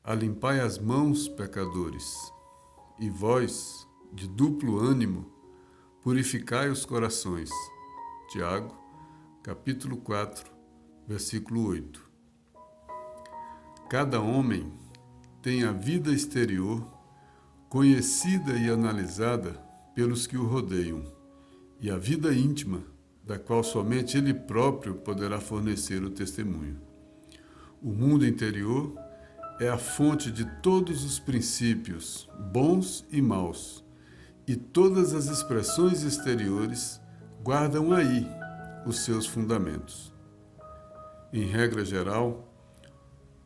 Alimpai as mãos, pecadores, e vós, de duplo ânimo, purificai os corações. Tiago, capítulo 4, versículo 8. Cada homem tem a vida exterior conhecida e analisada pelos que o rodeiam, e a vida íntima, da qual somente ele próprio poderá fornecer o testemunho. O mundo interior é a fonte de todos os princípios, bons e maus, e todas as expressões exteriores guardam aí os seus fundamentos. Em regra geral,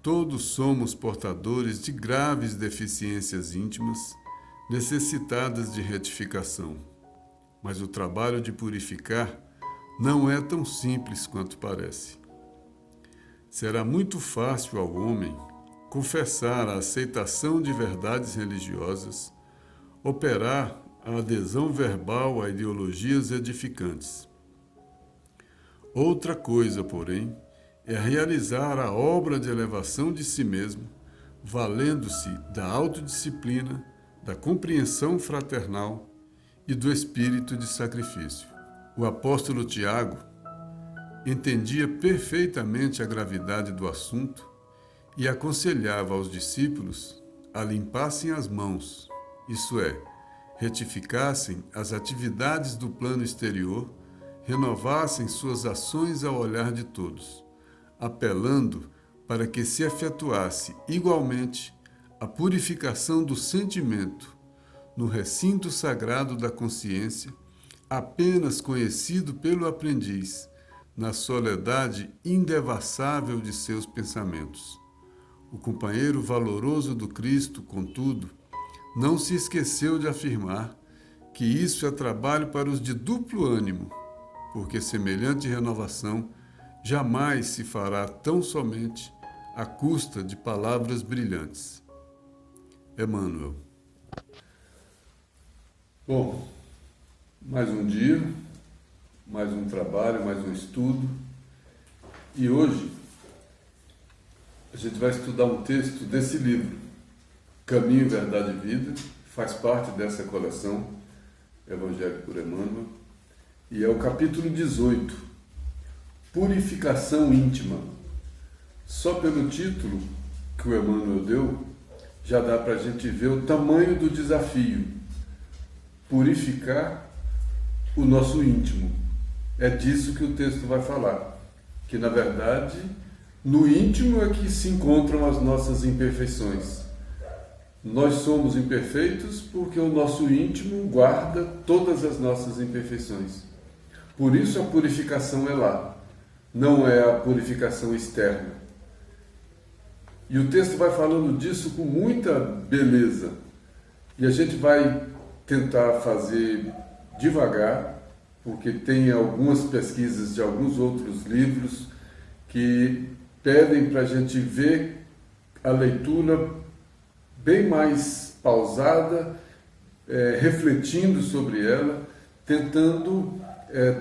todos somos portadores de graves deficiências íntimas, necessitadas de retificação. Mas o trabalho de purificar não é tão simples quanto parece. Será muito fácil ao homem confessar a aceitação de verdades religiosas, operar a adesão verbal a ideologias edificantes. Outra coisa, porém, é realizar a obra de elevação de si mesmo, valendo-se da autodisciplina, da compreensão fraternal e do espírito de sacrifício. O apóstolo Tiago entendia perfeitamente a gravidade do assunto e aconselhava aos discípulos a limpassem as mãos, isto é, retificassem as atividades do plano exterior, renovassem suas ações ao olhar de todos, apelando para que se efetuasse igualmente a purificação do sentimento no recinto sagrado da consciência, apenas conhecido pelo aprendiz, na soledade indevassável de seus pensamentos. O companheiro valoroso do Cristo, contudo, não se esqueceu de afirmar que isso é trabalho para os de duplo ânimo, porque semelhante renovação jamais se fará tão somente à custa de palavras brilhantes. Emmanuel. Bom, mais um dia, mais um trabalho, mais um estudo. E hoje a gente vai estudar um texto desse livro, Caminho, Verdade e Vida, faz parte dessa coleção, Evangelho por Emmanuel, e é o capítulo 18, Purificação Íntima. Só pelo título que o Emmanuel deu, já dá para a gente ver o tamanho do desafio, purificar o nosso íntimo. É disso que o texto vai falar, que na verdade, no íntimo é que se encontram as nossas imperfeições. Nós somos imperfeitos porque o nosso íntimo guarda todas as nossas imperfeições. Por isso a purificação é lá, não é a purificação externa. E o texto vai falando disso com muita beleza. E a gente vai tentar fazer devagar, porque tem algumas pesquisas de alguns outros livros que pedem para a gente ver a leitura bem mais pausada, refletindo sobre ela, tentando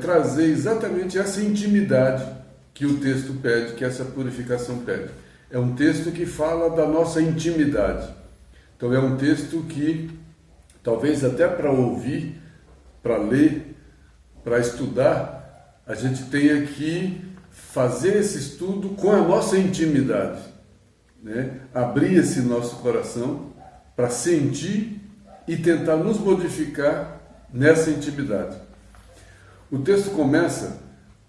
trazer exatamente essa intimidade que o texto pede, que essa purificação pede. É um texto que fala da nossa intimidade. Então é um texto que, talvez até para ouvir, para ler, para estudar, a gente tenha que fazer esse estudo com a nossa intimidade, né? Abrir esse nosso coração para sentir e tentar nos modificar nessa intimidade. O texto começa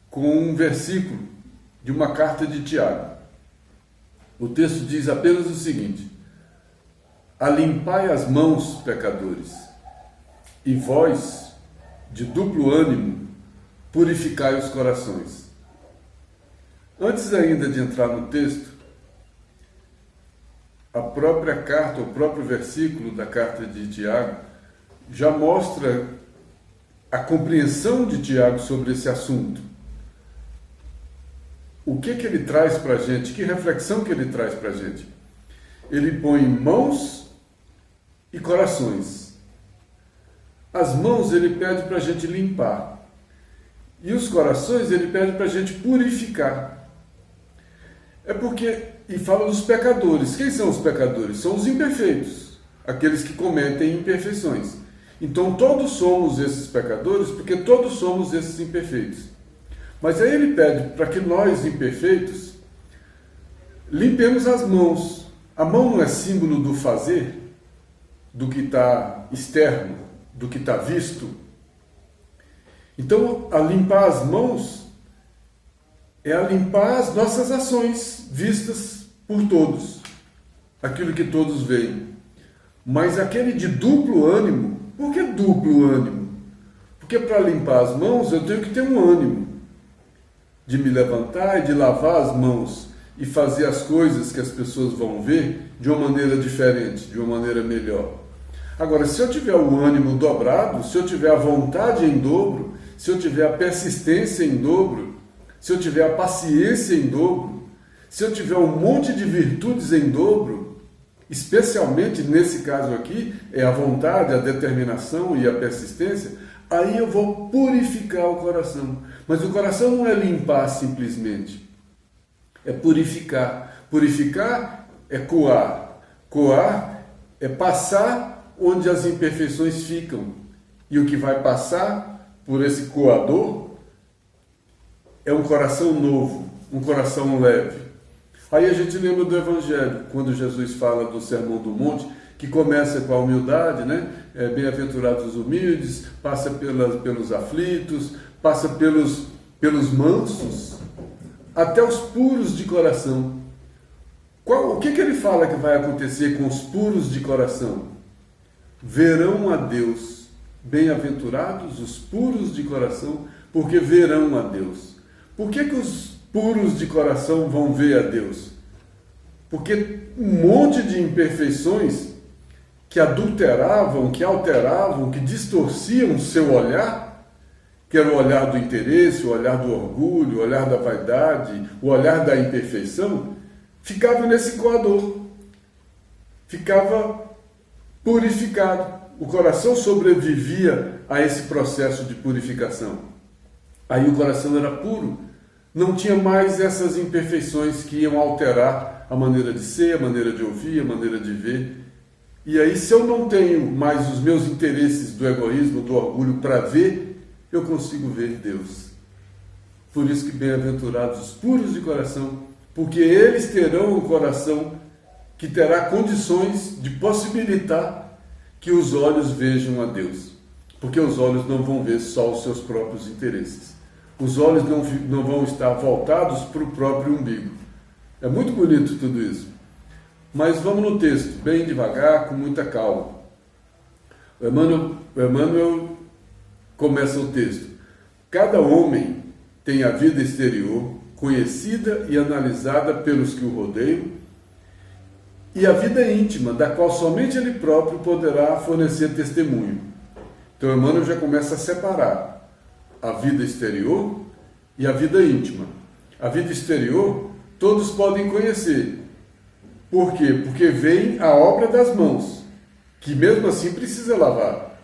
com um versículo de uma carta de Tiago. O texto diz apenas o seguinte: alimpai as mãos, pecadores, e vós, de duplo ânimo, purificai os corações. Antes ainda de entrar no texto, a própria carta, o próprio versículo da carta de Tiago, já mostra a compreensão de Tiago sobre esse assunto. O que ele traz para a gente? Que reflexão que ele traz para a gente? Ele põe mãos e corações. As mãos ele pede para a gente limpar. E os corações ele pede para a gente purificar. É porque e fala dos pecadores. Quem são os pecadores? São os imperfeitos, aqueles que cometem imperfeições. Então todos somos esses pecadores, porque todos somos esses imperfeitos. Mas aí ele pede para que nós, imperfeitos, limpemos as mãos. A mão não é símbolo do fazer, do que está externo, do que está visto. Então, a limpar as mãos é a limpar as nossas ações vistas por todos, aquilo que todos veem. Mas aquele de duplo ânimo, por que duplo ânimo? Porque para limpar as mãos eu tenho que ter um ânimo de me levantar e de lavar as mãos e fazer as coisas que as pessoas vão ver de uma maneira diferente, de uma maneira melhor. Agora, se eu tiver o ânimo dobrado, se eu tiver a vontade em dobro, se eu tiver a persistência em dobro, se eu tiver a paciência em dobro, se eu tiver um monte de virtudes em dobro, especialmente nesse caso aqui, é a vontade, a determinação e a persistência, aí eu vou purificar o coração. Mas o coração não é limpar simplesmente, é purificar. Purificar é coar. Coar é passar onde as imperfeições ficam. E o que vai passar por esse coador é um coração novo, um coração leve. Aí a gente lembra do Evangelho, quando Jesus fala do Sermão do Monte, que começa com a humildade, né? Bem-aventurados os humildes, passa pelos aflitos, passa pelos mansos, até os puros de coração. O que ele fala que vai acontecer com os puros de coração? Verão a Deus. Bem-aventurados os puros de coração, porque verão a Deus. Por que os puros de coração vão ver a Deus? Porque um monte de imperfeições que adulteravam, que alteravam, que distorciam o seu olhar, que era o olhar do interesse, o olhar do orgulho, o olhar da vaidade, o olhar da imperfeição, ficava nesse coador, ficava purificado. O coração sobrevivia a esse processo de purificação. Aí o coração era puro, não tinha mais essas imperfeições que iam alterar a maneira de ser, a maneira de ouvir, a maneira de ver. E aí, se eu não tenho mais os meus interesses do egoísmo, do orgulho para ver, eu consigo ver Deus. Por isso que bem-aventurados os puros de coração, porque eles terão um coração que terá condições de possibilitar que os olhos vejam a Deus. Porque os olhos não vão ver só os seus próprios interesses. Os olhos não vão estar voltados para o próprio umbigo. É muito bonito tudo isso. Mas vamos no texto, bem devagar, com muita calma. O Emmanuel começa o texto. Cada homem tem a vida exterior, conhecida e analisada pelos que o rodeiam, e a vida íntima, da qual somente ele próprio poderá fornecer testemunho. Então Emmanuel já começa a separar a vida exterior e a vida íntima. A vida exterior todos podem conhecer. Por quê? Porque vem a obra das mãos, que mesmo assim precisa lavar.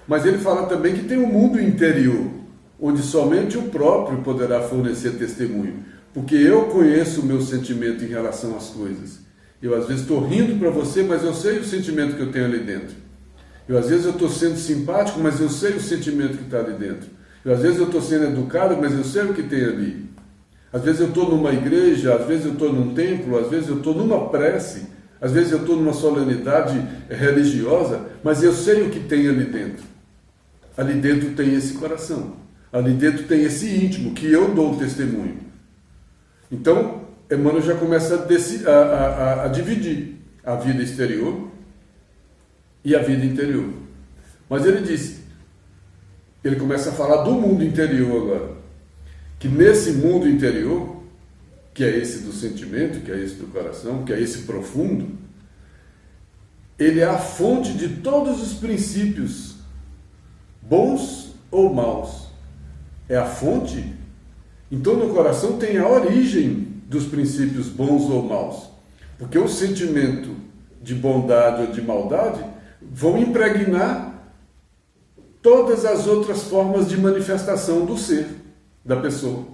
Mas ele fala também que tem um mundo interior, onde somente o próprio poderá fornecer testemunho. Porque eu conheço o meu sentimento em relação às coisas. Eu às vezes estou rindo para você, mas eu sei o sentimento que eu tenho ali dentro. Às vezes eu estou sendo simpático, mas eu sei o sentimento que está ali dentro. Às vezes eu estou sendo educado, mas eu sei o que tem ali. Às vezes eu estou numa igreja, às vezes eu estou num templo, às vezes eu estou numa prece, às vezes eu estou numa solenidade religiosa, mas eu sei o que tem ali dentro. Ali dentro tem esse coração. Ali dentro tem esse íntimo, que eu dou o testemunho. Então, Emmanuel já começa a dividir a vida exterior e a vida interior. Mas ele começa a falar do mundo interior agora. Que nesse mundo interior, que é esse do sentimento, que é esse do coração, que é esse profundo, ele é a fonte de todos os princípios, bons ou maus. É a fonte. Então no coração tem a origem dos princípios bons ou maus. Porque o sentimento de bondade ou de maldade vão impregnar todas as outras formas de manifestação do ser da pessoa.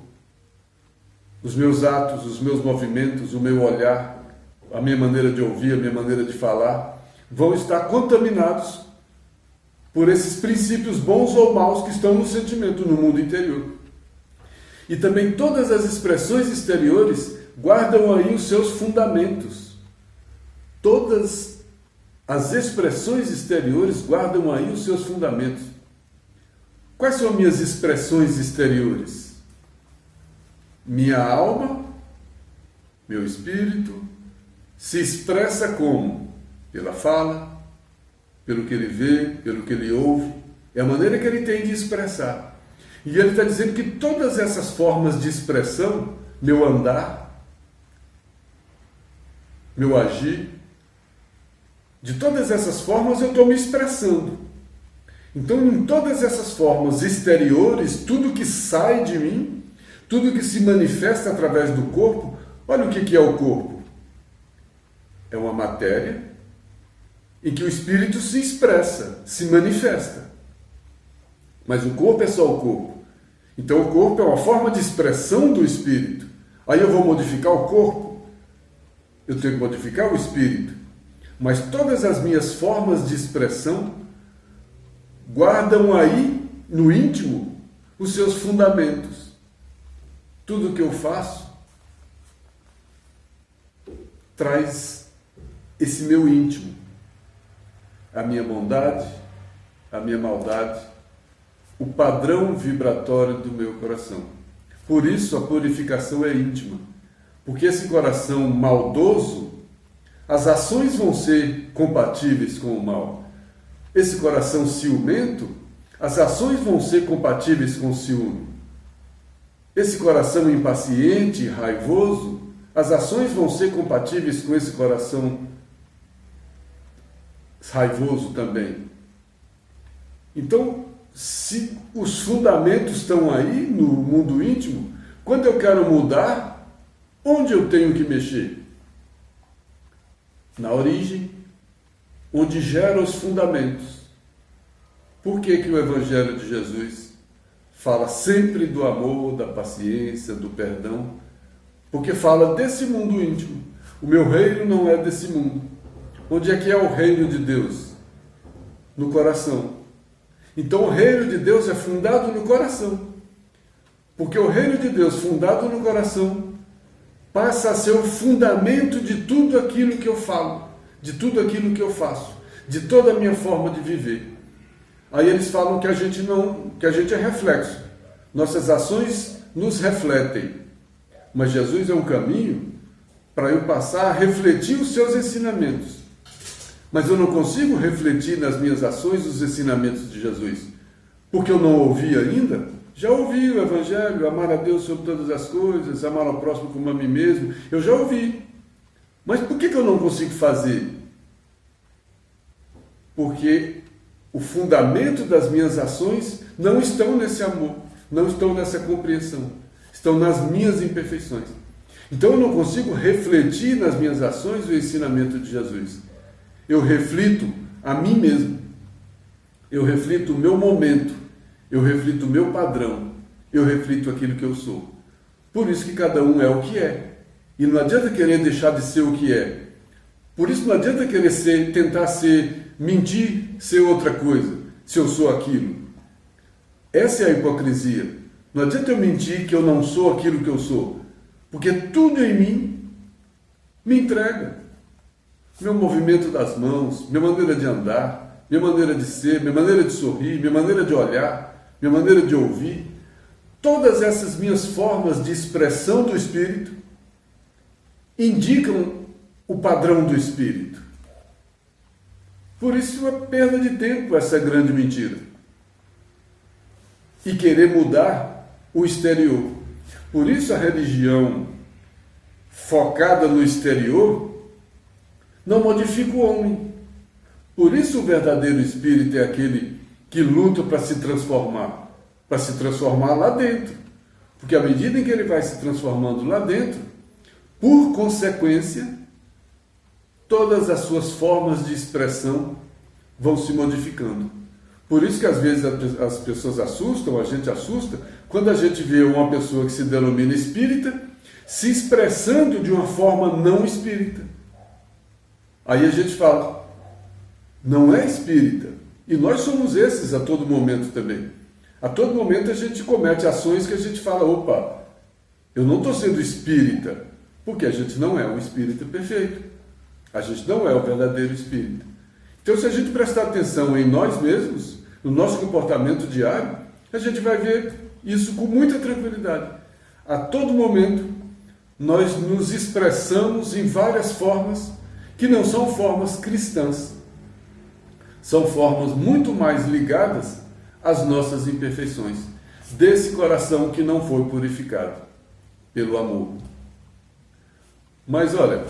os meus atos, os meus movimentos, o meu olhar, a minha maneira de ouvir, a minha maneira de falar, vão estar contaminados por esses princípios bons ou maus que estão no sentimento, no mundo interior. E também todas as expressões exteriores guardam aí os seus fundamentos. Todas as expressões exteriores guardam aí os seus fundamentos. Quais são minhas expressões exteriores? Minha alma, meu espírito, se expressa como? Pela fala, pelo que ele vê, pelo que ele ouve. É a maneira que ele tem de expressar. E ele está dizendo que todas essas formas de expressão, meu andar, meu agir, de todas essas formas eu estou me expressando. Então, em todas essas formas exteriores, tudo que sai de mim, tudo que se manifesta através do corpo, olha o que é o corpo. É uma matéria em que o espírito se expressa, se manifesta. Mas o corpo é só o corpo. Então o corpo é uma forma de expressão do espírito. Aí eu vou modificar o corpo, eu tenho que modificar o espírito. Mas todas as minhas formas de expressão guardam aí, no íntimo, os seus fundamentos. Tudo que eu faço traz esse meu íntimo. A minha bondade, a minha maldade, o padrão vibratório do meu coração. Por isso a purificação é íntima. Porque esse coração maldoso, as ações vão ser compatíveis com o mal. Esse coração ciumento, as ações vão ser compatíveis com o ciúme. Esse coração impaciente, raivoso, as ações vão ser compatíveis com esse coração raivoso também. Então, se os fundamentos estão aí no mundo íntimo, quando eu quero mudar, onde eu tenho que mexer? Na origem, onde gera os fundamentos. Por que o Evangelho de Jesus fala sempre do amor, da paciência, do perdão? Porque fala desse mundo íntimo. O meu reino não é desse mundo. Onde é que é o reino de Deus? No coração. Então o reino de Deus é fundado no coração. Porque o reino de Deus fundado no coração passa a ser o fundamento de tudo aquilo que eu falo, de tudo aquilo que eu faço, de toda a minha forma de viver. Aí eles falam que a gente é reflexo. Nossas ações nos refletem. Mas Jesus é um caminho para eu passar a refletir os seus ensinamentos. Mas eu não consigo refletir nas minhas ações os ensinamentos de Jesus. Porque eu não ouvi ainda. Já ouvi o Evangelho, amar a Deus sobre todas as coisas, amar ao próximo como a mim mesmo. Eu já ouvi. Mas por que eu não consigo fazer? Porque o fundamento das minhas ações não estão nesse amor, não estão nessa compreensão. Estão nas minhas imperfeições. Então eu não consigo refletir nas minhas ações o ensinamento de Jesus. Eu reflito a mim mesmo. Eu reflito o meu momento. Eu reflito o meu padrão. Eu reflito aquilo que eu sou. Por isso que cada um é o que é. E não adianta querer deixar de ser o que é. Por isso não adianta querer tentar mentir, ser outra coisa, se eu sou aquilo. Essa é a hipocrisia. Não adianta eu mentir que eu não sou aquilo que eu sou. Porque tudo em mim me entrega. Meu movimento das mãos, minha maneira de andar, minha maneira de ser, minha maneira de sorrir, minha maneira de olhar, minha maneira de ouvir. Todas essas minhas formas de expressão do Espírito indicam o padrão do Espírito. Por isso é perda de tempo essa grande mentira. E querer mudar o exterior. Por isso a religião focada no exterior não modifica o homem. Por isso o verdadeiro espírito é aquele que luta para se transformar lá dentro. Porque à medida em que ele vai se transformando lá dentro, por consequência, todas as suas formas de expressão vão se modificando. Por isso que às vezes as pessoas assustam, a gente assusta, quando a gente vê uma pessoa que se denomina espírita, se expressando de uma forma não espírita. Aí a gente fala, não é espírita. E nós somos esses a todo momento também. A todo momento a gente comete ações que a gente fala, opa, eu não estou sendo espírita, porque a gente não é um espírita perfeito. A gente não é o verdadeiro espírita. Então, se a gente prestar atenção em nós mesmos, no nosso comportamento diário, a gente vai ver isso com muita tranquilidade. A todo momento, nós nos expressamos em várias formas que não são formas cristãs. São formas muito mais ligadas às nossas imperfeições, desse coração que não foi purificado pelo amor. Mas olha,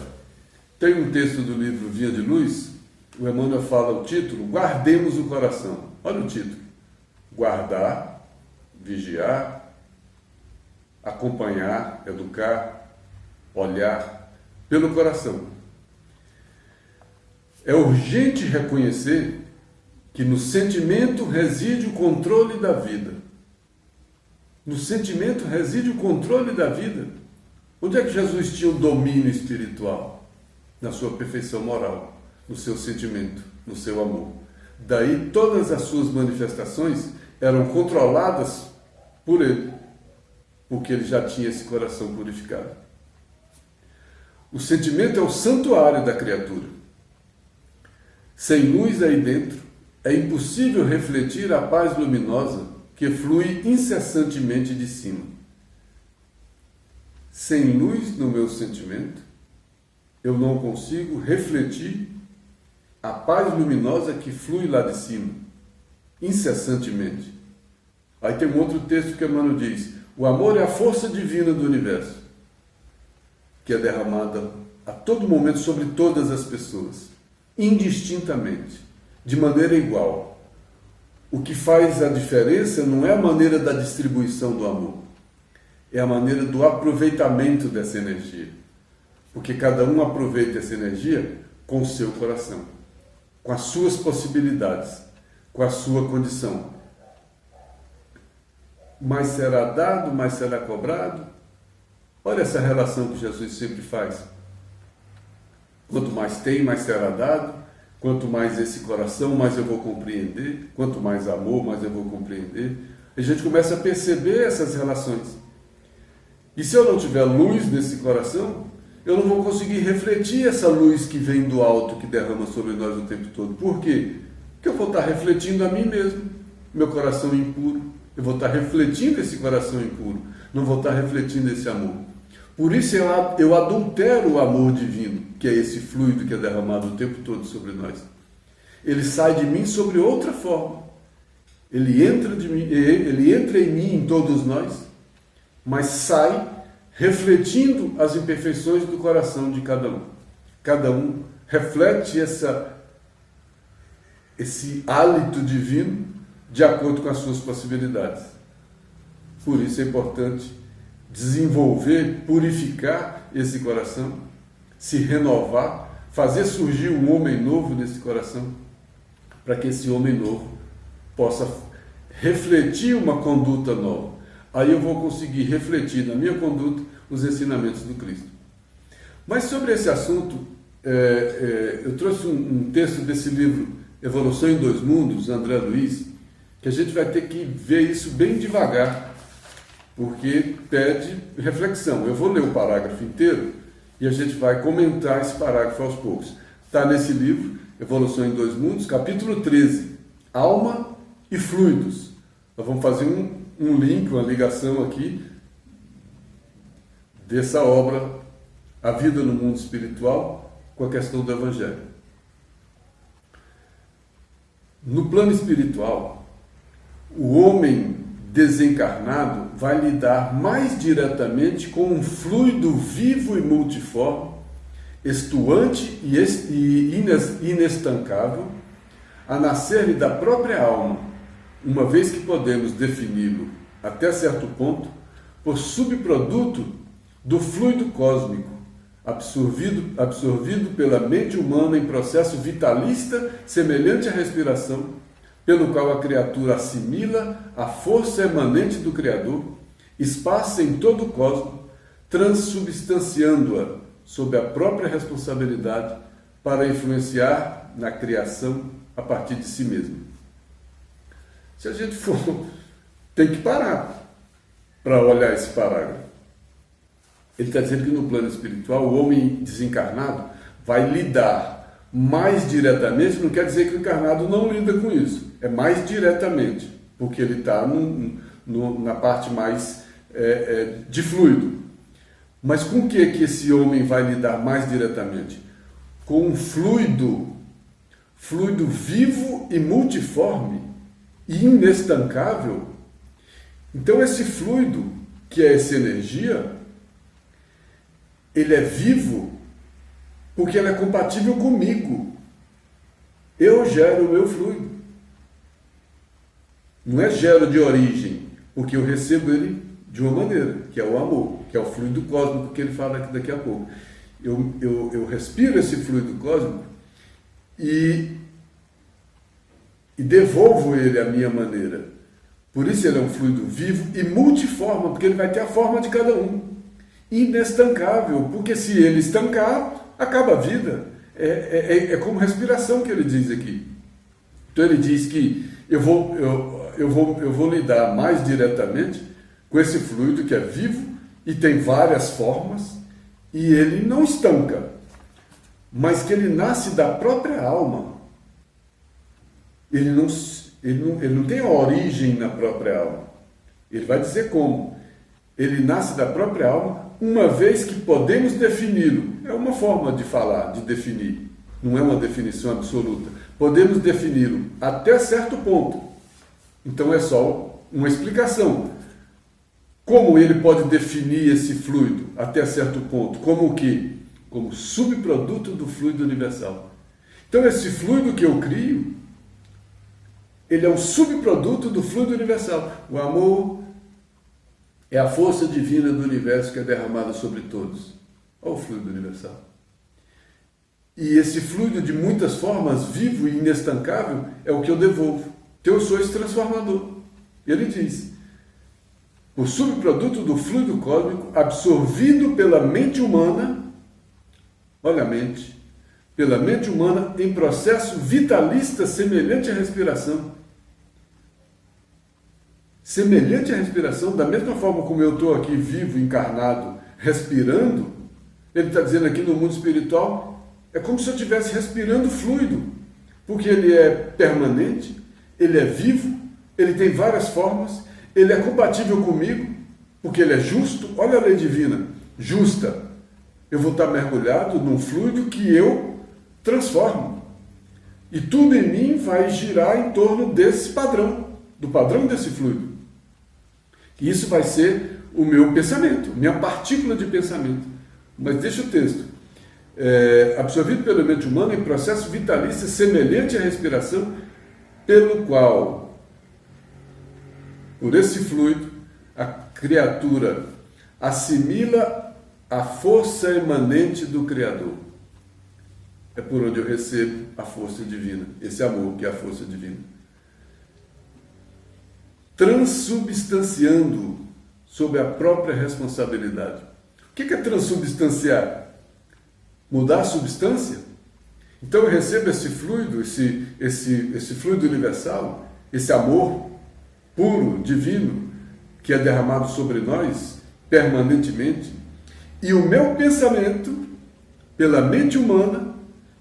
tem um texto do livro Vinha de Luz, o Emmanuel fala o título, Guardemos o Coração. Olha o título. Guardar, vigiar, acompanhar, educar, olhar pelo coração. É urgente reconhecer que no sentimento reside o controle da vida. No sentimento reside o controle da vida. Onde é que Jesus tinha o domínio espiritual? Na sua perfeição moral, no seu sentimento, no seu amor. Daí todas as suas manifestações eram controladas por ele, porque ele já tinha esse coração purificado. O sentimento é o santuário da criatura. Sem luz aí dentro, é impossível refletir a paz luminosa que flui incessantemente de cima. Sem luz no meu sentimento, eu não consigo refletir a paz luminosa que flui lá de cima, incessantemente. Aí tem um outro texto que Emmanuel diz, o amor é a força divina do universo, que é derramada a todo momento sobre todas as pessoas, indistintamente, de maneira igual. O que faz a diferença não é a maneira da distribuição do amor, é a maneira do aproveitamento dessa energia. Porque cada um aproveita essa energia com o seu coração, com as suas possibilidades, com a sua condição. Mais será dado, mais será cobrado. Olha essa relação que Jesus sempre faz. Quanto mais tem, mais será dado. Quanto mais esse coração, mais eu vou compreender. Quanto mais amor, mais eu vou compreender. A gente começa a perceber essas relações. E se eu não tiver luz nesse coração, eu não vou conseguir refletir essa luz que vem do alto, que derrama sobre nós o tempo todo. Por quê? Porque eu vou estar refletindo a mim mesmo, meu coração impuro. Eu vou estar refletindo esse coração impuro, não vou estar refletindo esse amor. Por isso eu adultero o amor divino, que é esse fluido que é derramado o tempo todo sobre nós. Ele sai de mim sobre outra forma. Ele entra em mim, em todos nós, mas sai refletindo as imperfeições do coração de cada um. Cada um reflete esse hálito divino de acordo com as suas possibilidades. Por isso é importante desenvolver, purificar esse coração, se renovar, fazer surgir um homem novo nesse coração, para que esse homem novo possa refletir uma conduta nova. Aí eu vou conseguir refletir na minha conduta os ensinamentos do Cristo. Mas sobre esse assunto, eu trouxe um texto desse livro, Evolução em Dois Mundos, André Luiz, que a gente vai ter que ver isso bem devagar, porque pede reflexão. Eu vou ler o parágrafo inteiro e a gente vai comentar esse parágrafo aos poucos. Está nesse livro, Evolução em Dois Mundos, capítulo 13, Alma e Fluidos. Nós vamos fazer um link, uma ligação aqui dessa obra, A Vida no Mundo Espiritual, com a questão do Evangelho. No plano espiritual, o homem desencarnado vai lidar mais diretamente com um fluido vivo e multiforme, estuante e inestancável, a nascer-lhe da própria alma, uma vez que podemos defini-lo, até certo ponto, por subproduto do fluido cósmico, absorvido pela mente humana em processo vitalista semelhante à respiração, pelo qual a criatura assimila a força emanente do Criador, esparsa em todo o cosmos, transubstanciando-a sob a própria responsabilidade para influenciar na criação a partir de si mesmo. Se a gente for, tem que parar para olhar esse parágrafo. Ele está dizendo que no plano espiritual o homem desencarnado vai lidar mais diretamente, não quer dizer que o encarnado não lida com isso, é mais diretamente, porque ele está na parte mais de fluido. Mas com o que esse homem vai lidar mais diretamente? Com um fluido vivo e multiforme e inestancável. Então esse fluido, que é essa energia, ele é vivo porque ele é compatível comigo. Eu gero o meu fluido. Não é gero de origem, porque eu recebo ele de uma maneira, que é o amor, que é o fluido cósmico que ele fala daqui a pouco. Eu respiro esse fluido cósmico e devolvo ele à minha maneira. Por isso ele é um fluido vivo e multiforme, porque ele vai ter a forma de cada um. Inestancável, porque se ele estancar, acaba a vida. É como respiração que ele diz aqui. Então ele diz que eu vou lidar mais diretamente com esse fluido que é vivo e tem várias formas, e ele não estanca, mas que ele nasce da própria alma. Ele não tem a origem na própria alma. Ele vai dizer como. Ele nasce da própria alma, uma vez que podemos defini-lo. É uma forma de falar, de definir. Não é uma definição absoluta. Podemos defini-lo até certo ponto. Então é só uma explicação. Como ele pode definir esse fluido até certo ponto? Como o quê? Como subproduto do fluido universal. Então esse fluido que eu crio, ele é um subproduto do fluido universal. O amor é a força divina do universo que é derramada sobre todos. Olha o fluido universal. E esse fluido de muitas formas, vivo e inestancável, é o que eu devolvo. Teu sois transformador. Ele diz, o subproduto do fluido cósmico absorvido pela mente humana, olha a mente, pela mente humana em processo vitalista semelhante à respiração. Semelhante à respiração, da mesma forma como eu estou aqui vivo, encarnado, respirando, ele está dizendo aqui no mundo espiritual, é como se eu estivesse respirando fluido, porque ele é permanente, ele é vivo, ele tem várias formas, ele é compatível comigo, porque ele é justo. Olha a lei divina, justa. Eu vou estar mergulhado num fluido que eu transformo. E tudo em mim vai girar em torno desse padrão, do padrão desse fluido. E isso vai ser o meu pensamento, minha partícula de pensamento. Mas deixa o texto. Absorvido pela mente humana em processo vitalício semelhante à respiração, pelo qual, por esse fluido, a criatura assimila a força emanente do Criador. É por onde eu recebo a força divina, esse amor que é a força divina. Transubstanciando sob a própria responsabilidade. O que é transubstanciar? Mudar a substância? Então eu recebo esse fluido, esse fluido universal, esse amor puro, divino, que é derramado sobre nós permanentemente, e o meu pensamento, pela mente humana,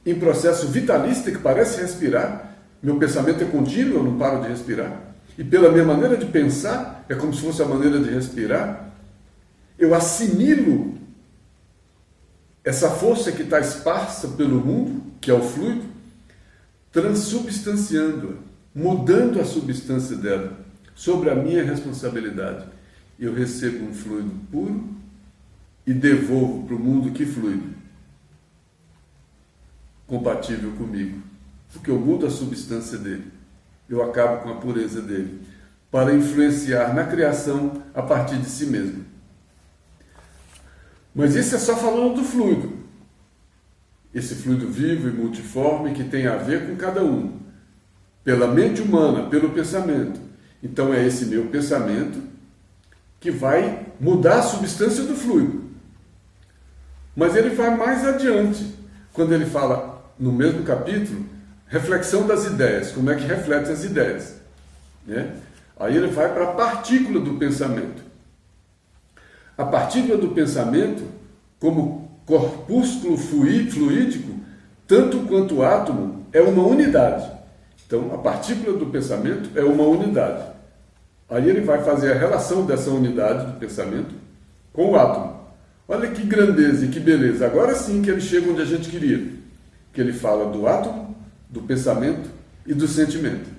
em processo vitalista que parece respirar, meu pensamento é contínuo, eu não paro de respirar, e pela minha maneira de pensar, é como se fosse a maneira de respirar, eu assimilo essa força que está esparsa pelo mundo, que é o fluido, transubstanciando-a, mudando a substância dela, sobre a minha responsabilidade. Eu recebo um fluido puro e devolvo para o mundo que fluido? Compatível comigo. Porque eu mudo a substância dele. Eu acabo com a pureza dele. Para influenciar na criação a partir de si mesmo. Mas isso é só falando do fluido. Esse fluido vivo e multiforme que tem a ver com cada um. Pela mente humana, pelo pensamento. Então é esse meu pensamento que vai mudar a substância do fluido. Mas ele vai mais adiante, quando ele fala, no mesmo capítulo, reflexão das ideias, como é que reflete as ideias, né? Aí ele vai para a partícula do pensamento. A partícula do pensamento, como corpúsculo fluídico, tanto quanto o átomo, é uma unidade. Então, a partícula do pensamento é uma unidade. Aí ele vai fazer a relação dessa unidade do pensamento com o átomo. Olha que grandeza e que beleza. Agora sim que ele chega onde a gente queria. Que ele fala do átomo, do pensamento e do sentimento.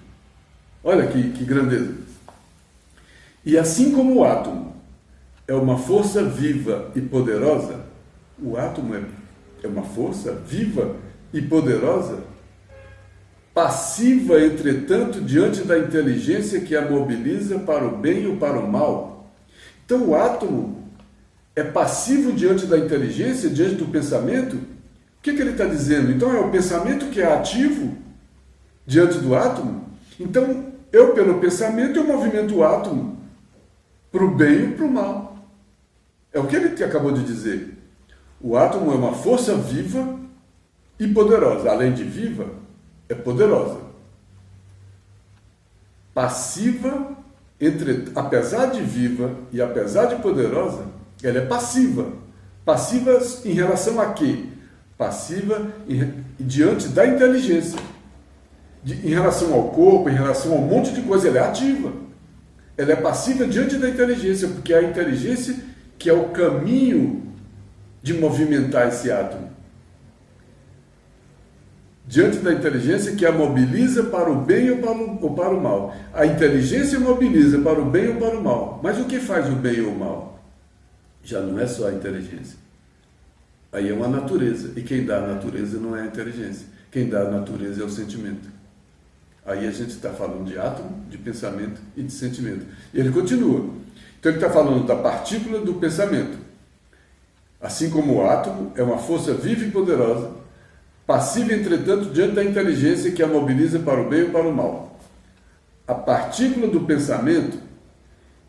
Olha que grandeza. E assim como o átomo é uma força viva e poderosa, o átomo é uma força viva e poderosa, passiva, entretanto, diante da inteligência que a mobiliza para o bem ou para o mal. Então o átomo é passivo diante da inteligência, diante do pensamento. O que ele está dizendo? Então é o pensamento que é ativo diante do átomo? Então eu, pelo pensamento, eu movimento o átomo para o bem ou para o mal. É o que ele acabou de dizer. O átomo é uma força viva e poderosa. Além de viva, é poderosa. Passiva, apesar de viva e apesar de poderosa, ela é passiva. Passiva em relação a quê? Passiva diante da inteligência. Em relação ao corpo, em relação a um monte de coisa, ela é ativa. Ela é passiva diante da inteligência, porque é a inteligência que é o caminho de movimentar esse átomo. Diante da inteligência que a mobiliza para o bem ou para o mal. A inteligência mobiliza para o bem ou para o mal. Mas o que faz o bem ou o mal? Já não é só a inteligência. Aí é uma natureza. E quem dá a natureza não é a inteligência. Quem dá a natureza é o sentimento. Aí a gente está falando de átomo, de pensamento e de sentimento. E ele continua. Então ele está falando da partícula do pensamento. Assim como o átomo é uma força viva e poderosa, passiva, entretanto, diante da inteligência que a mobiliza para o bem ou para o mal. A partícula do pensamento,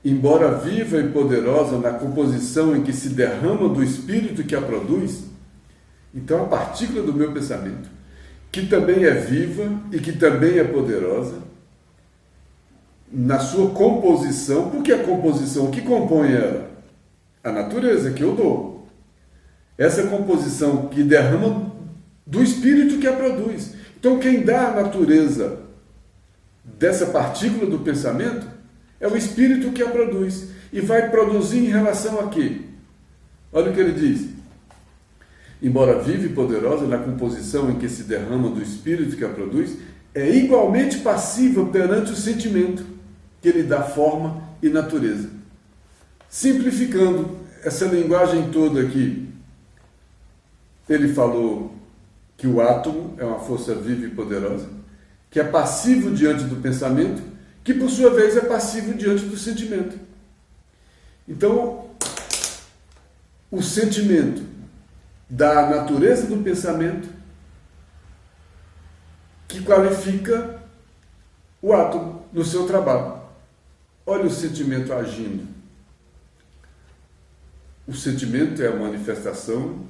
embora viva e poderosa na composição em que se derrama do espírito que a produz, então a partícula do meu pensamento, que também é viva e que também é poderosa, na sua composição. Por que a composição? O que compõe ela? A natureza que eu dou. Essa composição que derrama do espírito que a produz. Então quem dá a natureza dessa partícula do pensamento é o espírito que a produz. E vai produzir em relação a quê? Olha o que ele diz. Embora viva e poderosa na composição em que se derrama do espírito que a produz, é igualmente passiva perante o sentimento que lhe dá forma e natureza. Simplificando essa linguagem toda aqui, ele falou que o átomo é uma força viva e poderosa, que é passivo diante do pensamento, que por sua vez é passivo diante do sentimento. Então, o sentimento da natureza do pensamento que qualifica o átomo no seu trabalho. Olha o sentimento agindo. O sentimento é a manifestação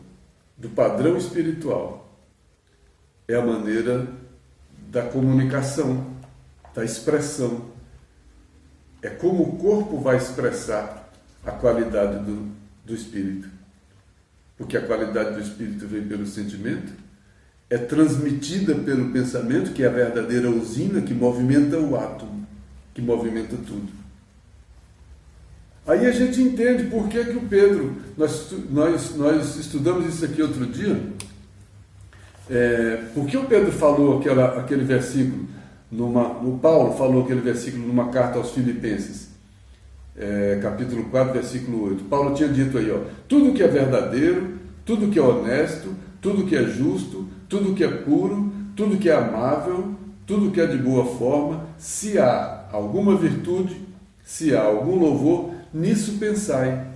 do padrão espiritual. É a maneira da comunicação, da expressão. É como o corpo vai expressar a qualidade do espírito. Porque a qualidade do espírito vem pelo sentimento, é transmitida pelo pensamento, que é a verdadeira usina que movimenta o átomo, que movimenta tudo. Aí a gente entende por que o Pedro, nós estudamos isso aqui outro dia, por que o Pedro falou aquele versículo, o Paulo falou aquele versículo numa carta aos Filipenses, capítulo 4, versículo 8. Paulo tinha dito aí, tudo que é verdadeiro, tudo que é honesto, tudo que é justo, tudo que é puro, tudo que é amável, tudo que é de boa forma, se há alguma virtude, se há algum louvor, nisso pensai.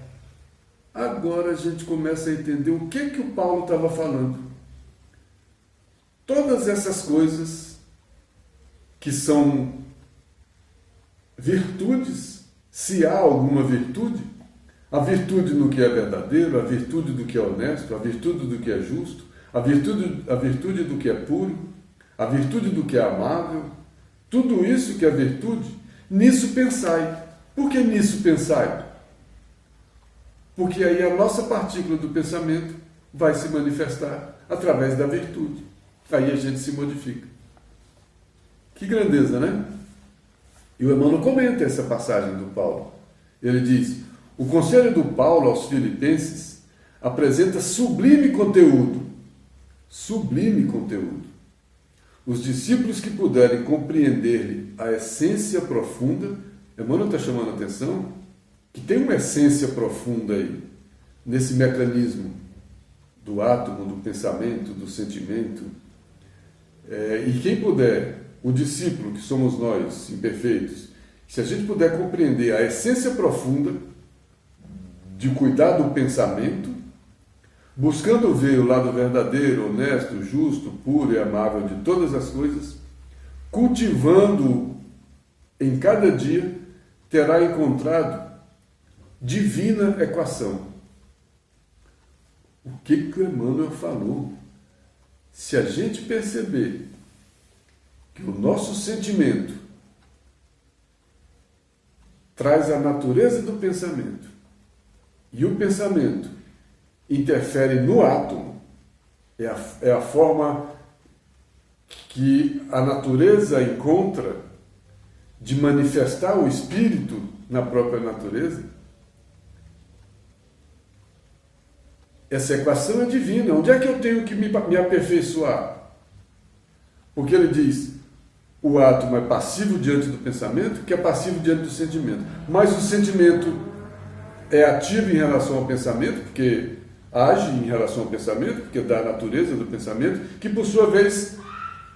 Agora a gente começa a entender o que o Paulo estava falando. Todas essas coisas que são virtudes, se há alguma virtude, A virtude no que é verdadeiro, a virtude do que é honesto, a virtude do que é justo, a virtude do que é puro, a virtude do que é amável, tudo isso que é virtude, nisso pensai. Por que nisso pensai? Porque aí a nossa partícula do pensamento vai se manifestar através da virtude. Aí a gente se modifica. Que grandeza, né? E o Emmanuel comenta essa passagem do Paulo. Ele diz: o conselho do Paulo aos filipenses apresenta sublime conteúdo. Sublime conteúdo. Os discípulos que puderem compreender-lhe a essência profunda, Emmanuel está chamando a atenção que tem uma essência profunda aí, nesse mecanismo do átomo, do pensamento, do sentimento. E quem puder, o discípulo, que somos nós, imperfeitos, se a gente puder compreender a essência profunda de cuidar do pensamento, buscando ver o lado verdadeiro, honesto, justo, puro e amável de todas as coisas, cultivando em cada dia, terá encontrado divina equação. O que o Emmanuel falou? Se a gente perceber que o nosso sentimento traz a natureza do pensamento e o pensamento interfere no átomo, é a forma que a natureza encontra de manifestar o espírito na própria natureza, essa equação é divina. Onde é que eu tenho que me aperfeiçoar? Porque ele diz, o átomo é passivo diante do pensamento, que é passivo diante do sentimento. Mas o sentimento é ativo em relação ao pensamento, porque age em relação ao pensamento, porque dá a natureza do pensamento, que por sua vez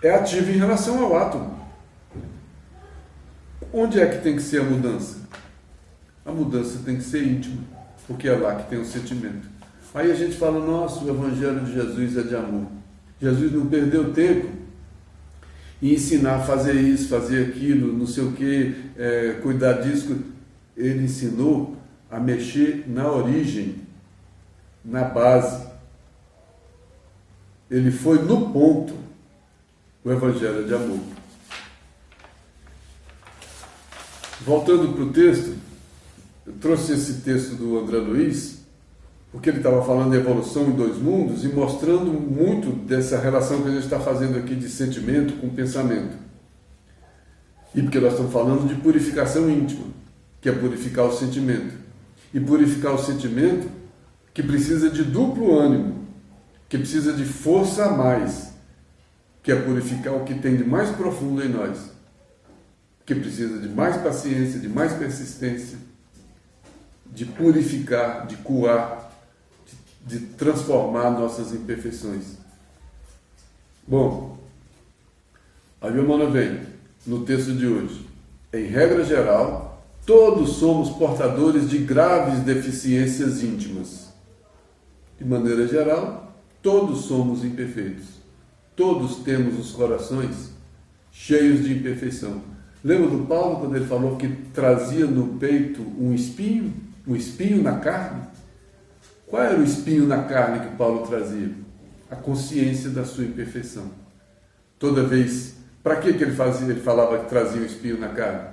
é ativo em relação ao átomo. Onde é que tem que ser a mudança? A mudança tem que ser íntima, porque é lá que tem o sentimento. Aí a gente fala, nossa, o Evangelho de Jesus é de amor. Jesus não perdeu tempo em ensinar a fazer isso, fazer aquilo, não sei o que, cuidar disso. Ele ensinou a mexer na origem, na base. Ele foi no ponto. O Evangelho é de amor. Voltando para o texto, eu trouxe esse texto do André Luiz, porque ele estava falando de evolução em dois mundos e mostrando muito dessa relação que a gente está fazendo aqui de sentimento com pensamento. E porque nós estamos falando de purificação íntima, que é purificar o sentimento. E purificar o sentimento que precisa de duplo ânimo, que precisa de força a mais, que é purificar o que tem de mais profundo em nós, que precisa de mais paciência, de mais persistência, de purificar, de curar, de transformar nossas imperfeições. Bom, aí o Emmanuel vem no texto de hoje. Em regra geral, todos somos portadores de graves deficiências íntimas. De maneira geral, todos somos imperfeitos. Todos temos os corações cheios de imperfeição. Lembra do Paulo quando ele falou que trazia no peito um espinho na carne? Qual era o espinho na carne que Paulo trazia? A consciência da sua imperfeição. Toda vez, para que ele fazia? Ele falava que trazia o espinho na carne?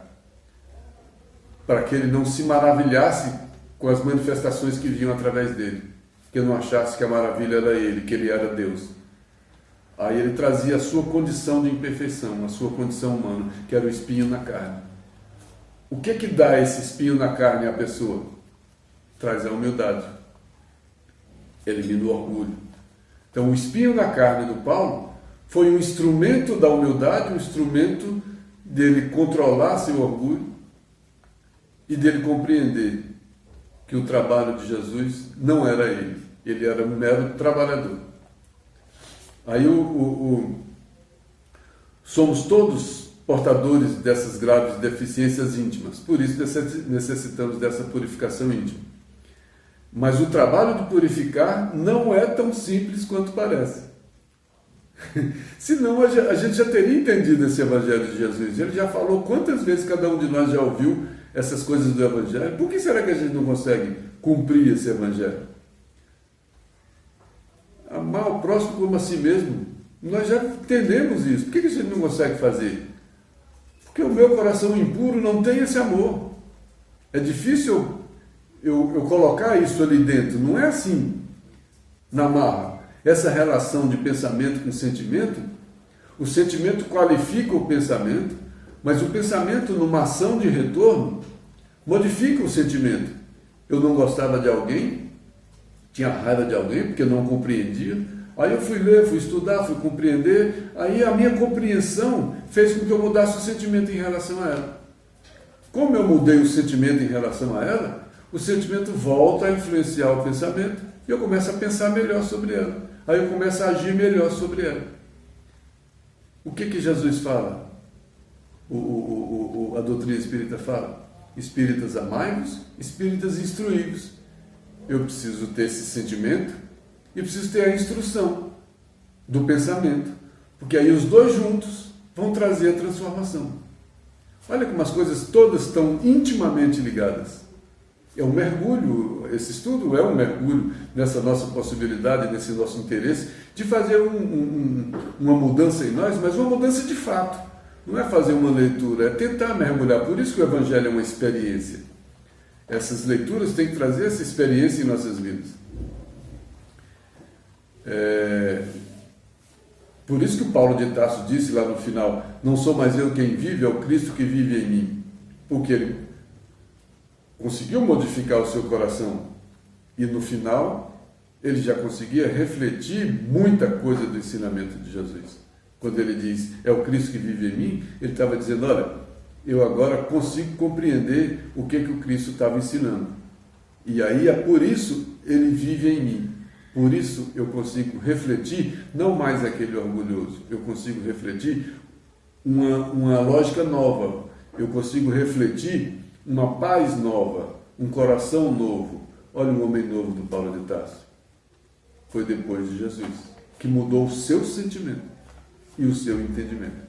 Para que ele não se maravilhasse com as manifestações que vinham através dele, que não achasse que a maravilha era ele, que ele era Deus. Aí ele trazia a sua condição de imperfeição, a sua condição humana, que era o espinho na carne. O que dá esse espinho na carne à pessoa? Traz a humildade. Elimina o orgulho. Então o espinho na carne do Paulo foi um instrumento da humildade, um instrumento dele controlar seu orgulho e dele compreender que o trabalho de Jesus não era ele era um mero trabalhador. Aí somos todos portadores dessas graves deficiências íntimas, por isso necessitamos dessa purificação íntima. Mas o trabalho de purificar não é tão simples quanto parece. Senão a gente já teria entendido esse Evangelho de Jesus. Ele já falou quantas vezes cada um de nós já ouviu essas coisas do Evangelho. Por que será que a gente não consegue cumprir esse evangelho? Amar o próximo como a si mesmo. Nós já entendemos isso. Por que a gente não consegue fazer? Porque o meu coração impuro não tem esse amor. É difícil eu colocar isso ali dentro. Não é assim, na marra. Essa relação de pensamento com sentimento, o sentimento qualifica o pensamento, mas o pensamento, numa ação de retorno, modifica o sentimento. Eu não gostava de alguém, tinha raiva de alguém porque não compreendia. Aí eu fui ler, fui estudar, fui compreender. Aí a minha compreensão fez com que eu mudasse o sentimento em relação a ela. Como eu mudei o sentimento em relação a ela, o sentimento volta a influenciar o pensamento e eu começo a pensar melhor sobre ela. Aí eu começo a agir melhor sobre ela. O que Jesus fala? A doutrina espírita fala? Espíritas amai-vos, espíritas instruí-vos. Eu preciso ter esse sentimento e preciso ter a instrução do pensamento, porque aí os dois juntos vão trazer a transformação. Olha como as coisas todas estão intimamente ligadas. É um mergulho, esse estudo é um mergulho nessa nossa possibilidade, nesse nosso interesse de fazer uma mudança em nós, mas uma mudança de fato. Não é fazer uma leitura, é tentar mergulhar. Por isso que o Evangelho é uma experiência. Essas leituras têm que trazer essa experiência em nossas vidas. Por isso que o Paulo de Tarso disse lá no final: não sou mais eu quem vive, é o Cristo que vive em mim. Porque ele conseguiu modificar o seu coração e no final ele já conseguia refletir muita coisa do ensinamento de Jesus. Quando ele diz, é o Cristo que vive em mim, ele estava dizendo, olha, eu agora consigo compreender o que o Cristo estava ensinando. E aí é por isso ele vive em mim. Por isso eu consigo refletir, não mais aquele orgulhoso, eu consigo refletir uma lógica nova, eu consigo refletir uma paz nova, um coração novo. Olha o homem novo do Paulo de Tarso. Foi depois de Jesus, que mudou o seu sentimento e o seu entendimento.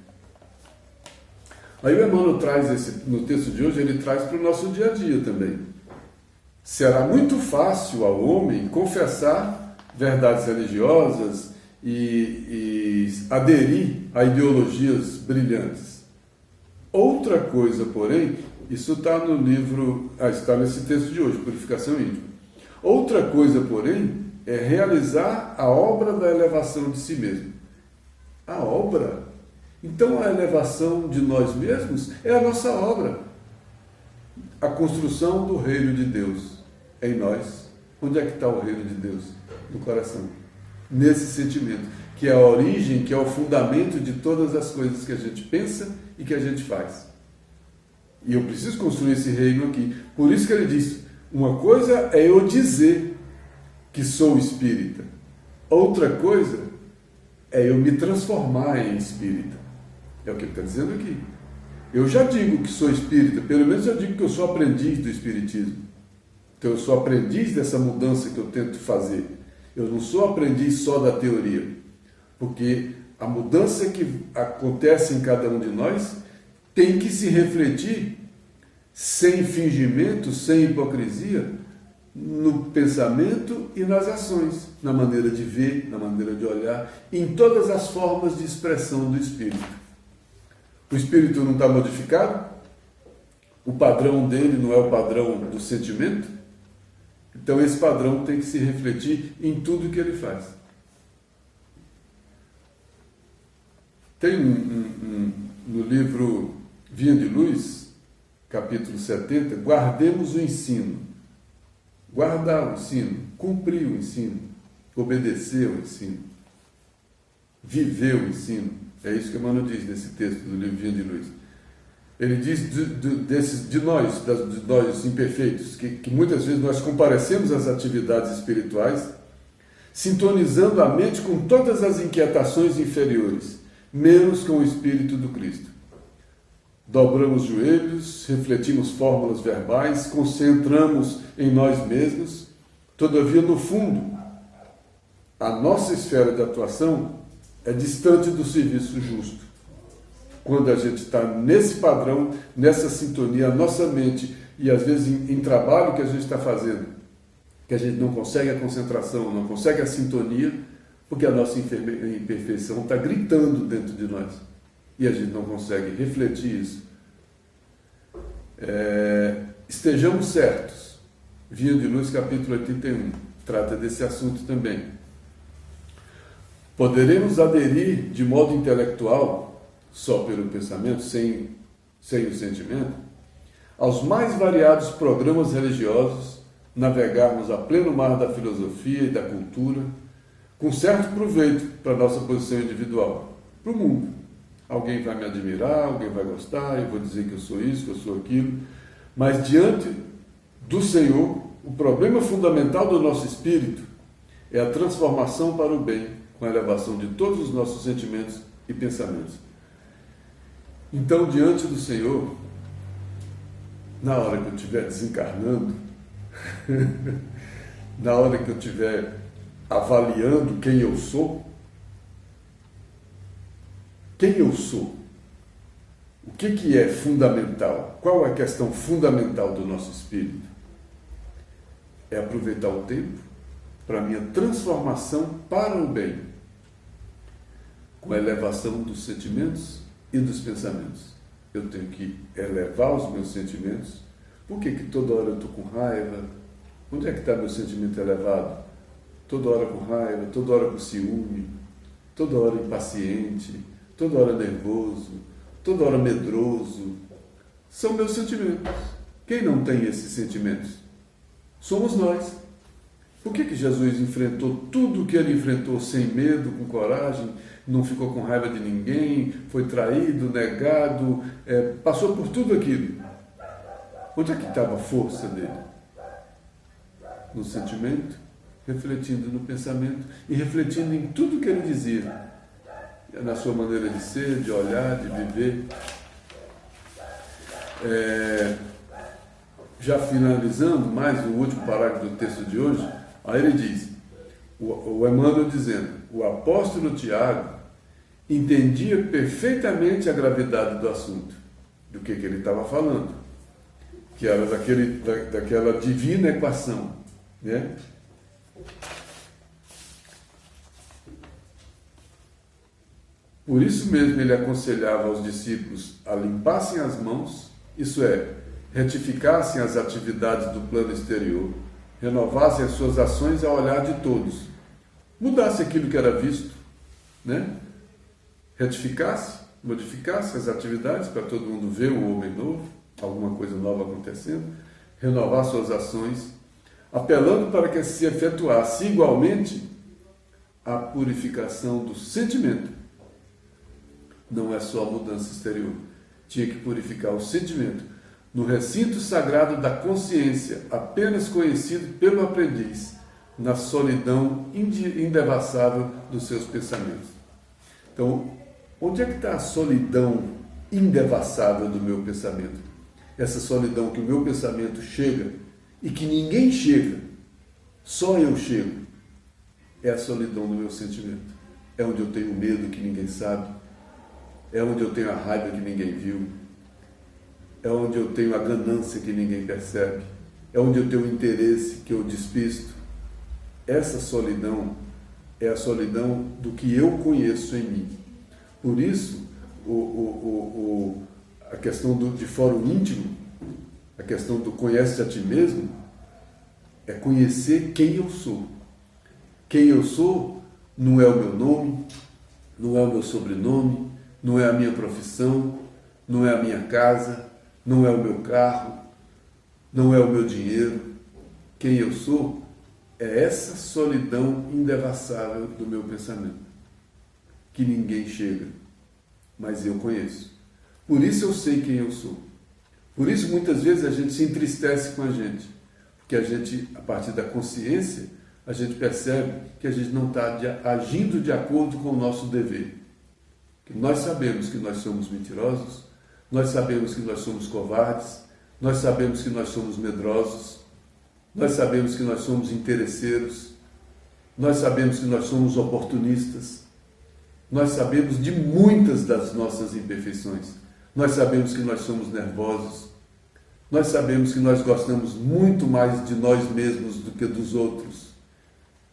Aí o Emmanuel traz no texto de hoje, ele traz para o nosso dia a dia também. Será muito fácil ao homem confessar verdades religiosas e aderir a ideologias brilhantes. Outra coisa, porém, isso está no livro, está nesse texto de hoje, Purificação Íntima. Outra coisa, porém, é realizar a obra da elevação de si mesmo. A obra? Então a elevação de nós mesmos é a nossa obra. A construção do reino de Deus é em nós. Onde é que está o reino de Deus? No coração. Nesse sentimento, que é a origem, que é o fundamento de todas as coisas que a gente pensa e que a gente faz. E eu preciso construir esse reino aqui. Por isso que ele diz, uma coisa é eu dizer que sou espírita. Outra coisa é eu me transformar em espírita. É o que ele está dizendo aqui. Eu já digo que sou espírita, pelo menos eu digo que eu sou aprendiz do espiritismo. Então eu sou aprendiz dessa mudança que eu tento fazer. Eu não sou aprendiz só da teoria. Porque a mudança que acontece em cada um de nós tem que se refletir sem fingimento, sem hipocrisia, no pensamento e nas ações, na maneira de ver, na maneira de olhar, em todas as formas de expressão do espírito. O espírito não está modificado? O padrão dele não é o padrão do sentimento? Então esse padrão tem que se refletir em tudo que ele faz. Tem no livro Vinha de Luz, capítulo 70, guardemos o ensino. Guardar o ensino, cumprir o ensino, obedecer o ensino, viver o ensino. É isso que Emmanuel diz nesse texto do livro Vinha de Luz. Ele diz de nós imperfeitos, que muitas vezes nós comparecemos às atividades espirituais, sintonizando a mente com todas as inquietações inferiores, menos com o Espírito do Cristo. Dobramos joelhos, refletimos fórmulas verbais, concentramos em nós mesmos. Todavia, no fundo, a nossa esfera de atuação é distante do serviço justo. Quando a gente está nesse padrão, nessa sintonia, a nossa mente, e às vezes em trabalho que a gente está fazendo, que a gente não consegue a concentração, não consegue a sintonia, porque a nossa imperfeição está gritando dentro de nós e a gente não consegue refletir isso. Estejamos certos. Vinha de Luz, capítulo 81, trata desse assunto também. Poderemos aderir de modo intelectual, só pelo pensamento, sem o sentimento, aos mais variados programas religiosos, navegarmos a pleno mar da filosofia e da cultura, com certo proveito para a nossa posição individual, para o mundo. Alguém vai me admirar, alguém vai gostar, eu vou dizer que eu sou isso, que eu sou aquilo, mas diante do Senhor, o problema fundamental do nosso espírito é a transformação para o bem, com a elevação de todos os nossos sentimentos e pensamentos. Então, diante do Senhor, na hora que eu estiver desencarnando, na hora que eu estiver avaliando quem eu sou, o que é fundamental? Qual é a questão fundamental do nosso espírito? É aproveitar o tempo para a minha transformação para o bem, com a elevação dos sentimentos e dos pensamentos. Eu tenho que elevar os meus sentimentos. Por que toda hora eu estou com raiva? Onde é que está meu sentimento elevado? Toda hora com raiva, toda hora com ciúme, toda hora impaciente, toda hora nervoso, toda hora medroso. São meus sentimentos. Quem não tem esses sentimentos? Somos nós. Por que Jesus enfrentou tudo o que ele enfrentou sem medo, com coragem, não ficou com raiva de ninguém, foi traído, negado, passou por tudo aquilo? Onde é que estava a força dele? No sentimento, refletindo no pensamento e refletindo em tudo que ele dizia, na sua maneira de ser, de olhar, de viver. Já finalizando, mais o último parágrafo do texto de hoje, aí ele diz, o Emmanuel dizendo, o apóstolo Tiago entendia perfeitamente a gravidade do assunto, do que ele estava falando, que era daquela divina equação, né? Por isso mesmo ele aconselhava aos discípulos a limpassem as mãos, isso é, retificassem as atividades do plano exterior, renovassem as suas ações ao olhar de todos, mudasse aquilo que era visto, né? Retificasse, modificasse as atividades para todo mundo ver o homem novo, alguma coisa nova acontecendo, renovar suas ações, apelando para que se efetuasse igualmente a purificação do sentimento. Não é só a mudança exterior, tinha que purificar o sentimento no recinto sagrado da consciência, apenas conhecido pelo aprendiz, na solidão indevassável dos seus pensamentos. Então, onde é que está a solidão indevassável do meu pensamento? Essa solidão que o meu pensamento chega e que ninguém chega, só eu chego, é a solidão do meu sentimento. É onde eu tenho medo que ninguém sabe, é onde eu tenho a raiva que ninguém viu, é onde eu tenho a ganância que ninguém percebe, é onde eu tenho o interesse que eu despisto. Essa solidão é a solidão do que eu conheço em mim. Por isso, a questão de fórum íntimo, a questão do conhece a ti mesmo, é conhecer quem eu sou. Quem eu sou não é o meu nome, não é o meu sobrenome, não é a minha profissão, não é a minha casa, não é o meu carro, não é o meu dinheiro. Quem eu sou é essa solidão indevassável do meu pensamento, que ninguém chega, mas eu conheço. Por isso eu sei quem eu sou. Por isso muitas vezes a gente se entristece com a gente, porque a gente, a partir da consciência, a gente percebe que a gente não está agindo de acordo com o nosso dever. Que nós sabemos que nós somos mentirosos, nós sabemos que nós somos covardes, nós sabemos que nós somos medrosos, nós sabemos que nós somos interesseiros, nós sabemos que nós somos oportunistas, nós sabemos de muitas das nossas imperfeições, nós sabemos que nós somos nervosos, Nós sabemos que nós gostamos muito mais de nós mesmos do que dos outros,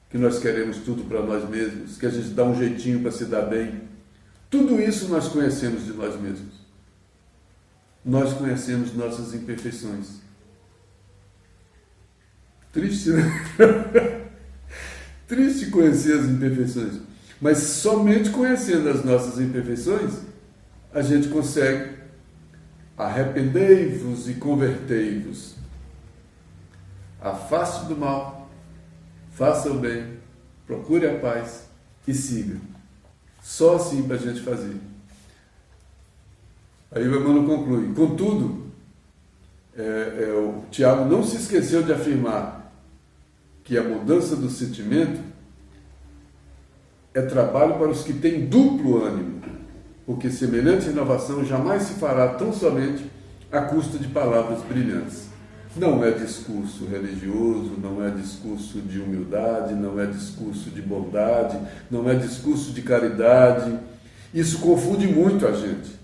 que nós queremos tudo para nós mesmos, que a gente dá um jeitinho para se dar bem. Tudo isso nós conhecemos de nós mesmos. Nós conhecemos nossas imperfeições. Triste, né? Triste conhecer as imperfeições. Mas somente conhecendo as nossas imperfeições, a gente consegue arrependei-vos e convertei-vos. Afaste do mal, faça o bem, procure a paz e siga. Só assim para a gente fazer. Aí o Emmanuel conclui: contudo, o Tiago não se esqueceu de afirmar que a mudança do sentimento é trabalho para os que têm duplo ânimo, porque semelhante renovação jamais se fará tão somente à custa de palavras brilhantes. Não é discurso religioso, não é discurso de humildade, não é discurso de bondade, não é discurso de caridade. Isso confunde muito a gente.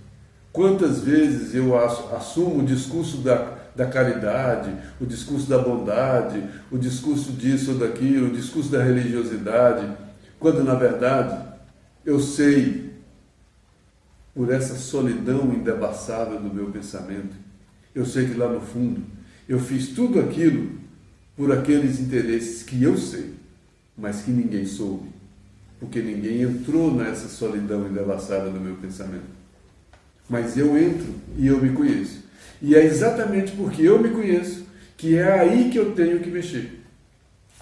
Quantas vezes eu assumo o discurso da caridade, o discurso da bondade, o discurso disso ou daquilo, o discurso da religiosidade, quando na verdade eu sei, por essa solidão indebassável do meu pensamento, eu sei que lá no fundo eu fiz tudo aquilo por aqueles interesses que eu sei, mas que ninguém soube, porque ninguém entrou nessa solidão indebassável do meu pensamento. Mas eu entro e eu me conheço. E é exatamente porque eu me conheço que é aí que eu tenho que mexer,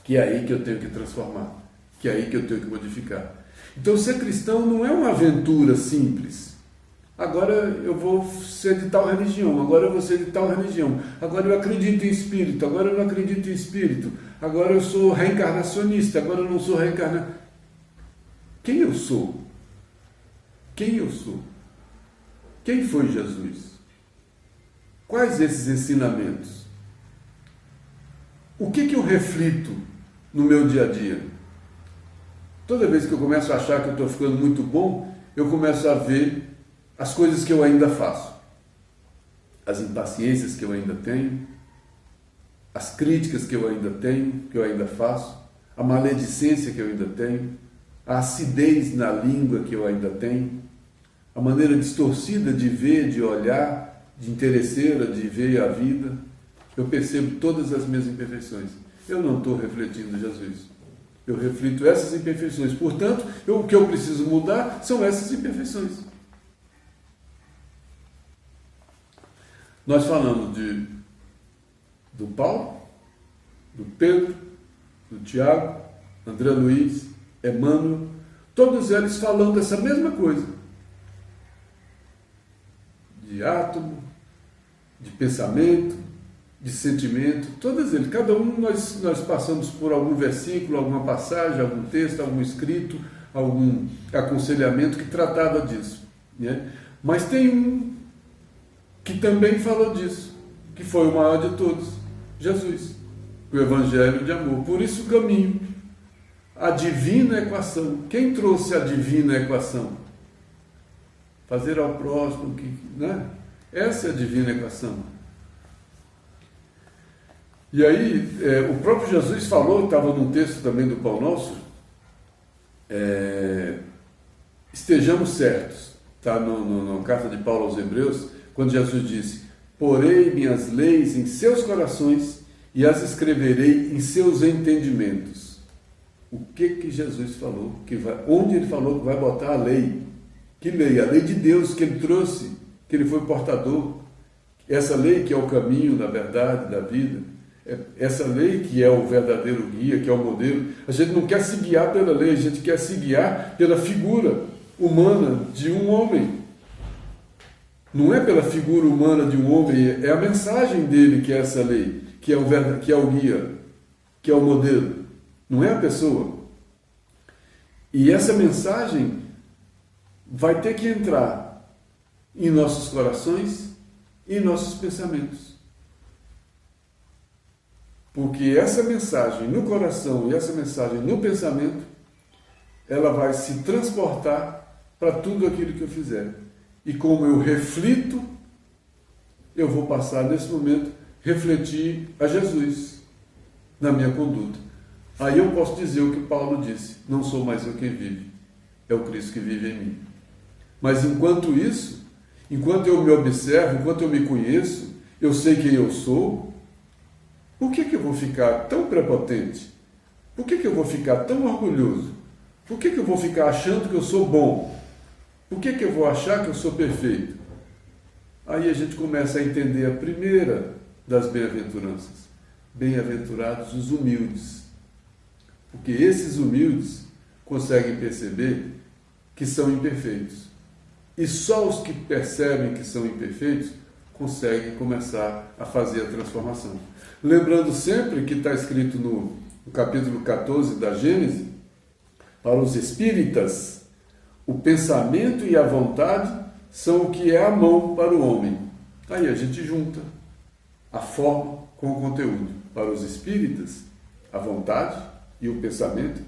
que é aí que eu tenho que transformar, que é aí que eu tenho que modificar. Então ser cristão não é uma aventura simples. Agora eu vou ser de tal religião, agora eu vou ser de tal religião, agora eu acredito em espírito, agora eu não acredito em espírito, agora eu sou reencarnacionista, agora eu não sou reencarnacionista. Quem eu sou? Quem eu sou? Quem foi Jesus? Quais esses ensinamentos? O que eu reflito no meu dia a dia? Toda vez que eu começo a achar que eu estou ficando muito bom, eu começo a ver as coisas que eu ainda faço, as impaciências que eu ainda tenho, as críticas que eu ainda tenho, que eu ainda faço, a maledicência que eu ainda tenho, a acidez na língua que eu ainda tenho, a maneira distorcida de ver, de olhar, de interesseira, de ver a vida. Eu percebo todas as minhas imperfeições. Eu não estou refletindo Jesus. Eu reflito essas imperfeições. Portanto, o que eu preciso mudar são essas imperfeições. Nós falamos do Paulo, do Pedro, do Tiago, André Luiz, Emmanuel, todos eles falando dessa mesma coisa. De átomo, de pensamento, de sentimento, todos eles. Cada um nós passamos por algum versículo, alguma passagem, algum texto, algum escrito, algum aconselhamento que tratava disso, né? Mas tem um que também falou disso, que foi o maior de todos, Jesus, o Evangelho de amor. Por isso o caminho, a divina equação. Quem trouxe a divina equação? Fazer ao próximo, né? Essa é a divina equação. E aí, o próprio Jesus falou, estava num texto também do Pão Nosso, estejamos certos, está na carta de Paulo aos Hebreus, quando Jesus disse: porei minhas leis em seus corações e as escreverei em seus entendimentos. O que Jesus falou? Onde ele falou que vai botar a lei? Que lei? A lei de Deus que ele trouxe, que ele foi portador. Essa lei que é o caminho da verdade, da vida. Essa lei que é o verdadeiro guia, que é o modelo. A gente não quer se guiar pela lei, a gente quer se guiar pela figura humana de um homem. Não é pela figura humana de um homem, é a mensagem dele que é essa lei, que é o guia, que é o modelo. Não é a pessoa. E essa mensagem vai ter que entrar em nossos corações e em nossos pensamentos. Porque essa mensagem no coração e essa mensagem no pensamento, ela vai se transportar para tudo aquilo que eu fizer. E como eu reflito, eu vou passar nesse momento refletir a Jesus na minha conduta. Aí eu posso dizer o que Paulo disse: não sou mais eu quem vive, é o Cristo que vive em mim. Mas enquanto isso, enquanto eu me observo, enquanto eu me conheço, eu sei quem eu sou, por que eu vou ficar tão prepotente? Por que eu vou ficar tão orgulhoso? Por que eu vou ficar achando que eu sou bom? Por que eu vou achar que eu sou perfeito? Aí a gente começa a entender a primeira das bem-aventuranças. Bem-aventurados os humildes. Porque esses humildes conseguem perceber que são imperfeitos. E só os que percebem que são imperfeitos conseguem começar a fazer a transformação. Lembrando sempre que está escrito no capítulo 14 da Gênesis, para os espíritas, o pensamento e a vontade são o que é a mão para o homem. Aí a gente junta a forma com o conteúdo. Para os espíritas, a vontade e o pensamento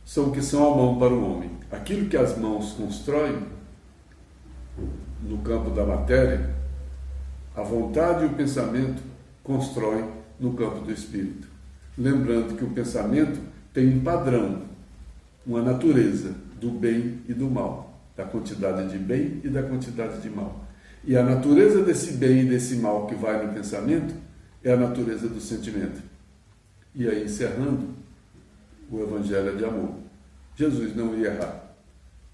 são o que são a mão para o homem. Aquilo que as mãos constroem no campo da matéria, a vontade e o pensamento constroem no campo do espírito. Lembrando que o pensamento tem um padrão, uma natureza do bem e do mal, da quantidade de bem e da quantidade de mal. E a natureza desse bem e desse mal que vai no pensamento é a natureza do sentimento. E aí, encerrando o Evangelho de amor, Jesus não ia errar,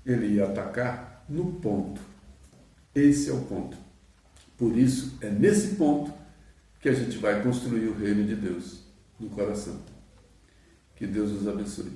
ele ia atacar no ponto. Esse é o ponto. Por isso, é nesse ponto que a gente vai construir o reino de Deus no coração. Que Deus nos abençoe.